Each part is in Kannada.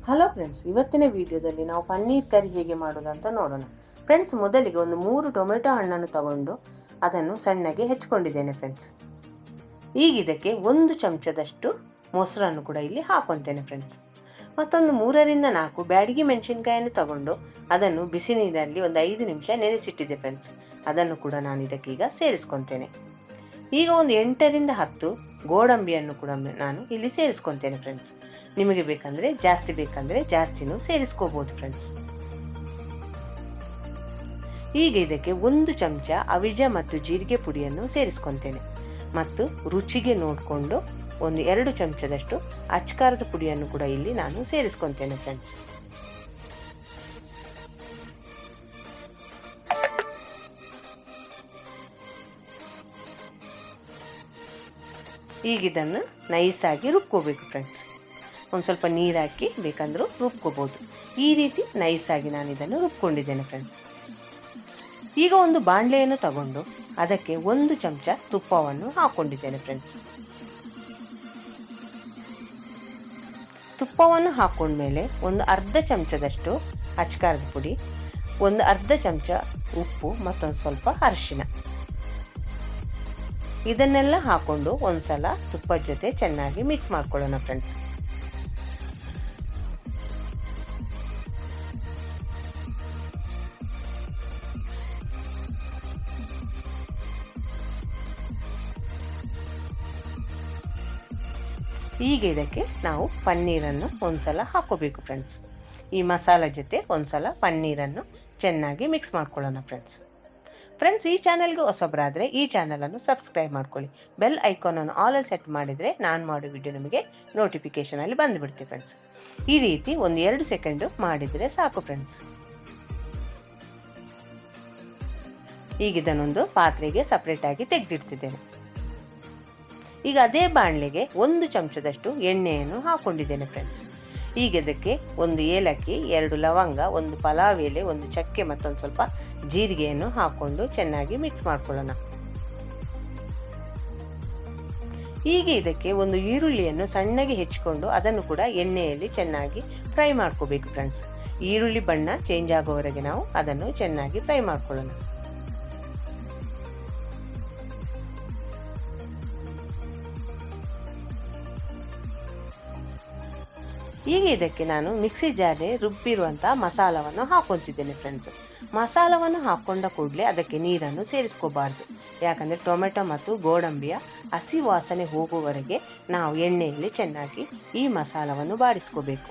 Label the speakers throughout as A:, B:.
A: ಹಲೋ ಫ್ರೆಂಡ್ಸ್, ಇವತ್ತಿನ ವಿಡಿಯೋದಲ್ಲಿ ನಾವು ಪನ್ನೀರ್ ಕರಿ ಹೇಗೆ ಮಾಡೋದಂತ ನೋಡೋಣ. ಫ್ರೆಂಡ್ಸ್, ಮೊದಲಿಗೆ ಒಂದು 3 ಟೊಮೆಟೊ ಹಣ್ಣನ್ನು ತಗೊಂಡು ಅದನ್ನು ಸಣ್ಣಗೆ ಹೆಚ್ಚಿಕೊಂಡಿದ್ದೇನೆ ಫ್ರೆಂಡ್ಸ್. ಈಗ ಇದಕ್ಕೆ 1 ಚಮಚದಷ್ಟು ಮೊಸರನ್ನು ಕೂಡ ಇಲ್ಲಿ ಹಾಕೊತೇನೆ ಫ್ರೆಂಡ್ಸ್. ಮತ್ತೊಂದು 3ರಿಂದ 4 ಬ್ಯಾಡಗಿ ಮೆಣಸಿನಕಾಯನ್ನು ತಗೊಂಡು ಅದನ್ನು ಬಿಸಿ ನೀರಲ್ಲಿ ಒಂದು 5 ನಿಮಿಷ ನೆನೆಸಿಟ್ಟಿದ್ದೆ ಫ್ರೆಂಡ್ಸ್. ಅದನ್ನು ಕೂಡ ನಾನು ಇದಕ್ಕೀಗ ಸೇರಿಸ್ಕೊತೇನೆ. ಈಗ ಒಂದು 8ರಿಂದ 10 ಗೋಡಂಬಿಯನ್ನು ಕೂಡ ನಾನು ಇಲ್ಲಿ ಸೇರಿಸ್ಕೊತೇನೆ ಫ್ರೆಂಡ್ಸ್. ನಿಮಗೆ ಬೇಕಂದರೆ ಜಾಸ್ತಿನೂ ಸೇರಿಸ್ಕೋಬಹುದು ಫ್ರೆಂಡ್ಸ್. ಈಗ ಇದಕ್ಕೆ 1 ಚಮಚ ಅವಿಜ ಮತ್ತು ಜೀರಿಗೆ ಪುಡಿಯನ್ನು ಸೇರಿಸ್ಕೊತೇನೆ ಮತ್ತು ರುಚಿಗೆ ನೋಡಿಕೊಂಡು ಒಂದು 2 ಚಮಚದಷ್ಟು ಅಚ್ಕಾರದ ಪುಡಿಯನ್ನು ಕೂಡ ಇಲ್ಲಿ ನಾನು ಸೇರಿಸ್ಕೊತೇನೆ ಫ್ರೆಂಡ್ಸ್. ಈಗ ಇದನ್ನು ನೈಸಾಗಿ ರುಬ್ಕೋಬೇಕು ಫ್ರೆಂಡ್ಸ್. ಒಂದು ಸ್ವಲ್ಪ ನೀರು ಹಾಕಿ ಬೇಕಂದ್ರೂ ರುಬ್ಕೋಬೋದು. ಈ ರೀತಿ ನೈಸಾಗಿ ನಾನು ಇದನ್ನು ರುಬ್ಕೊಂಡಿದ್ದೇನೆ ಫ್ರೆಂಡ್ಸ್. ಈಗ ಒಂದು ಬಾಣಲೆಯನ್ನು ತಗೊಂಡು ಅದಕ್ಕೆ 1 ಚಮಚ ತುಪ್ಪವನ್ನು ಹಾಕ್ಕೊಂಡಿದ್ದೇನೆ ಫ್ರೆಂಡ್ಸ್. ತುಪ್ಪವನ್ನು ಹಾಕ್ಕೊಂಡ್ಮೇಲೆ ಒಂದು ಅರ್ಧ ಚಮಚದಷ್ಟು ಅಚ್ಕಾರದ ಪುಡಿ, ಒಂದು ಅರ್ಧ ಚಮಚ ಉಪ್ಪು ಮತ್ತೊಂದು ಸ್ವಲ್ಪ ಅರಿಶಿನ, ಇದನ್ನೆಲ್ಲ ಹಾಕೊಂಡು ಒಂದ್ಸಲ ತುಪ್ಪದ ಜೊತೆ ಚೆನ್ನಾಗಿ ಮಿಕ್ಸ್ ಮಾಡ್ಕೊಳ್ಳೋಣ ಫ್ರೆಂಡ್ಸ್. ಈಗ ಇದಕ್ಕೆ ನಾವು ಪನ್ನೀರನ್ನು ಒಂದ್ಸಲ ಹಾಕೋಬೇಕು ಫ್ರೆಂಡ್ಸ್. ಈ ಮಸಾಲ ಜೊತೆ ಒಂದ್ಸಲ ಪನ್ನೀರನ್ನು ಚೆನ್ನಾಗಿ ಮಿಕ್ಸ್ ಮಾಡ್ಕೊಳ್ಳೋಣ ಫ್ರೆಂಡ್ಸ್. ಈ ಚಾನಲ್ಗೆ ಹೊಸಬರಾದರೆ ಈ ಚಾನಲನ್ನು ಸಬ್ಸ್ಕ್ರೈಬ್ ಮಾಡ್ಕೊಳ್ಳಿ. ಬೆಲ್ ಐಕಾನನ್ನು ಆಲ್ ಸೆಟ್ ಮಾಡಿದರೆ ನಾನು ಮಾಡೋ ವಿಡಿಯೋ ನಿಮಗೆ ನೋಟಿಫಿಕೇಷನಲ್ಲಿ ಬಂದುಬಿಡ್ತೀವಿ ಫ್ರೆಂಡ್ಸ್. ಈ ರೀತಿ ಒಂದು 2 ಸೆಕೆಂಡು ಮಾಡಿದರೆ ಸಾಕು ಫ್ರೆಂಡ್ಸ್. ಈಗ ಇದನ್ನೊಂದು ಪಾತ್ರೆಗೆ ಸಪ್ರೇಟಾಗಿ ತೆಗೆದಿಡ್ತಿದ್ದೇನೆ. ಈಗ ಅದೇ ಬಾಣಲೆಗೆ 1 ಚಮಚದಷ್ಟು ಎಣ್ಣೆಯನ್ನು ಹಾಕೊಂಡಿದ್ದೇನೆ ಫ್ರೆಂಡ್ಸ್. ಈಗ ಇದಕ್ಕೆ 1 ಏಲಕ್ಕಿ, 2 ಲವಂಗ, 1 ಪಲಾವ್ ಎಲೆ, 1 ಚಕ್ಕೆ ಮತ್ತೊಂದು ಸ್ವಲ್ಪ ಜೀರಿಗೆಯನ್ನು ಹಾಕೊಂಡು ಚೆನ್ನಾಗಿ ಮಿಕ್ಸ್ ಮಾಡ್ಕೊಳ್ಳೋಣ. ಈಗ ಇದಕ್ಕೆ 1 ಈರುಳ್ಳಿಯನ್ನು ಸಣ್ಣಗೆ ಹೆಚ್ಚಿಕೊಂಡು ಅದನ್ನು ಕೂಡ ಎಣ್ಣೆಯಲ್ಲಿ ಚೆನ್ನಾಗಿ ಫ್ರೈ ಮಾಡ್ಕೋಬೇಕು ಫ್ರೆಂಡ್ಸ್. ಈರುಳ್ಳಿ ಬಣ್ಣ ಚೇಂಜ್ ಆಗೋವರೆಗೆ ನಾವು ಅದನ್ನು ಚೆನ್ನಾಗಿ ಫ್ರೈ ಮಾಡ್ಕೊಳ್ಳೋಣ. ಈಗ ಇದಕ್ಕೆ ನಾನು ಮಿಕ್ಸಿ ಜಾರ್ಗೆ ರುಬ್ಬಿರುವಂತಹ ಮಸಾಲವನ್ನು ಹಾಕೊತಿದ್ದೇನೆ ಫ್ರೆಂಡ್ಸ್. ಮಸಾಲವನ್ನು ಹಾಕೊಂಡ ಕೂಡಲೇ ಅದಕ್ಕೆ ನೀರನ್ನು ಸೇರಿಸ್ಕೋಬಾರ್ದು. ಯಾಕಂದರೆ ಟೊಮೆಟೊ ಮತ್ತು ಗೋಡಂಬಿಯ ಹಸಿ ವಾಸನೆ ಹೋಗುವವರೆಗೆ ನಾವು ಎಣ್ಣೆಯಲ್ಲಿ ಚೆನ್ನಾಗಿ ಈ ಮಸಾಲವನ್ನು ಬಾಡಿಸ್ಕೋಬೇಕು.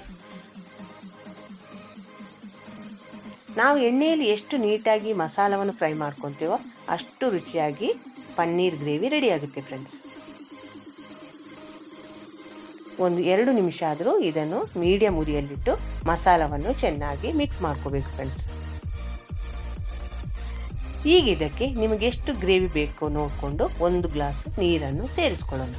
A: ನಾವು ಎಣ್ಣೆಯಲ್ಲಿ ಎಷ್ಟು ನೀಟಾಗಿ ಮಸಾಲವನ್ನು ಫ್ರೈ ಮಾಡ್ಕೊತೀವೋ ಅಷ್ಟು ರುಚಿಯಾಗಿ ಪನ್ನೀರ್ ಗ್ರೇವಿ ರೆಡಿ ಆಗುತ್ತೆ ಫ್ರೆಂಡ್ಸ್. ಒಂದು 2 ನಿಮಿಷ ಆದರೂ ಇದನ್ನು ಮೀಡಿಯಂ ಉರಿಯಲ್ಲಿಟ್ಟು ಮಸಾಲವನ್ನು ಚೆನ್ನಾಗಿ ಮಿಕ್ಸ್ ಮಾಡ್ಕೋಬೇಕು ಫ್ರೆಂಡ್ಸ್. ಈಗ ಇದಕ್ಕೆ ನಿಮಗೆ ಎಷ್ಟು ಗ್ರೇವಿ ಬೇಕೋ ನೋಡಿಕೊಂಡು 1 ಗ್ಲಾಸ್ ನೀರನ್ನು ಸೇರಿಸ್ಕೊಳ್ಳೋಣ.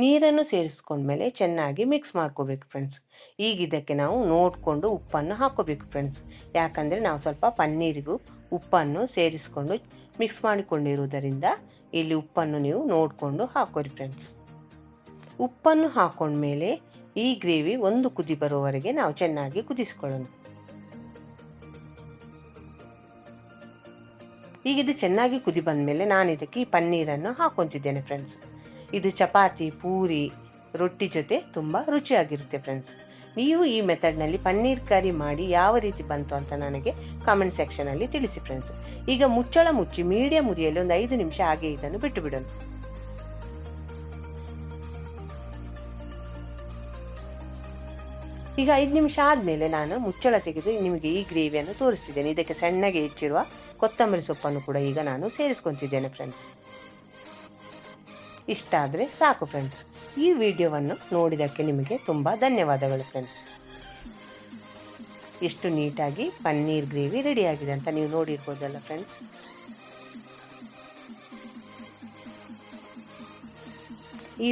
A: ನೀರನ್ನು ಸೇರಿಸ್ಕೊಂಡ್ಮೇಲೆ ಚೆನ್ನಾಗಿ ಮಿಕ್ಸ್ ಮಾಡ್ಕೋಬೇಕು ಫ್ರೆಂಡ್ಸ್. ಈಗ ಇದಕ್ಕೆ ನಾವು ನೋಡಿಕೊಂಡು ಉಪ್ಪನ್ನು ಹಾಕೋಬೇಕು ಫ್ರೆಂಡ್ಸ್. ಯಾಕಂದರೆ ನಾವು ಸ್ವಲ್ಪ ಪನ್ನೀರಿಗೂ ಉಪ್ಪನ್ನು ಸೇರಿಸ್ಕೊಂಡು ಮಿಕ್ಸ್ ಮಾಡಿಕೊಂಡಿರುವುದರಿಂದ ಇಲ್ಲಿ ಉಪ್ಪನ್ನು ನೀವು ನೋಡಿಕೊಂಡು ಹಾಕೋರಿ ಫ್ರೆಂಡ್ಸ್. ಉಪ್ಪನ್ನು ಹಾಕೊಂಡ್ಮೇಲೆ ಈ ಗ್ರೇವಿ ಒಂದು ಕುದಿ ಬರುವವರೆಗೆ ನಾವು ಚೆನ್ನಾಗಿ ಕುದಿಸ್ಕೊಳ್ಳೋಣ. ಈಗ ಇದು ಚೆನ್ನಾಗಿ ಕುದಿ ಬಂದಮೇಲೆ ನಾನು ಇದಕ್ಕೆ ಈ ಪನ್ನೀರನ್ನು ಹಾಕೊತಿದ್ದೇನೆ ಫ್ರೆಂಡ್ಸ್. ಇದು ಚಪಾತಿ, ಪೂರಿ, ರೊಟ್ಟಿ ಜೊತೆ ತುಂಬ ರುಚಿಯಾಗಿರುತ್ತೆ ಫ್ರೆಂಡ್ಸ್. ನೀವು ಈ ಮೆಥಡ್ನಲ್ಲಿ ಪನ್ನೀರ್ ಕರಿ ಮಾಡಿ ಯಾವ ರೀತಿ ಬಂತು ಅಂತ ನನಗೆ ಕಾಮೆಂಟ್ ಸೆಕ್ಷನಲ್ಲಿ ತಿಳಿಸಿ ಫ್ರೆಂಡ್ಸ್. ಈಗ ಮುಚ್ಚಳ ಮುಚ್ಚಿ ಮೀಡಿಯಂ ಉರಿಯಲ್ಲಿ ಒಂದು 5 ನಿಮಿಷ ಹಾಗೆ ಇದನ್ನು ಬಿಟ್ಟು ಬಿಡೋಣ. ಈಗ 5 ನಿಮಿಷ ಆದಮೇಲೆ ನಾನು ಮುಚ್ಚಳ ತೆಗೆದು ನಿಮಗೆ ಈ ಗ್ರೇವಿಯನ್ನು ತೋರಿಸ್ತಿದ್ದೇನೆ. ಇದಕ್ಕೆ ಸಣ್ಣಗೆ ಹೆಚ್ಚಿರುವ ಕೊತ್ತಂಬರಿ ಸೊಪ್ಪನ್ನು ಕೂಡ ಈಗ ನಾನು ಸೇರಿಸ್ಕೊತಿದ್ದೇನೆ ಫ್ರೆಂಡ್ಸ್. ಇಷ್ಟ ಆದರೆ ಸಾಕು ಫ್ರೆಂಡ್ಸ್. ಈ ವಿಡಿಯೋವನ್ನು ನೋಡಿದ್ದಕ್ಕೆ ನಿಮಗೆ ತುಂಬ ಧನ್ಯವಾದಗಳು ಫ್ರೆಂಡ್ಸ್. ಎಷ್ಟು ನೀಟಾಗಿ ಪನ್ನೀರ್ ಗ್ರೇವಿ ರೆಡಿಯಾಗಿದೆ ಅಂತ ನೀವು ನೋಡಿರ್ಬೋದಲ್ಲ ಫ್ರೆಂಡ್ಸ್. ಈ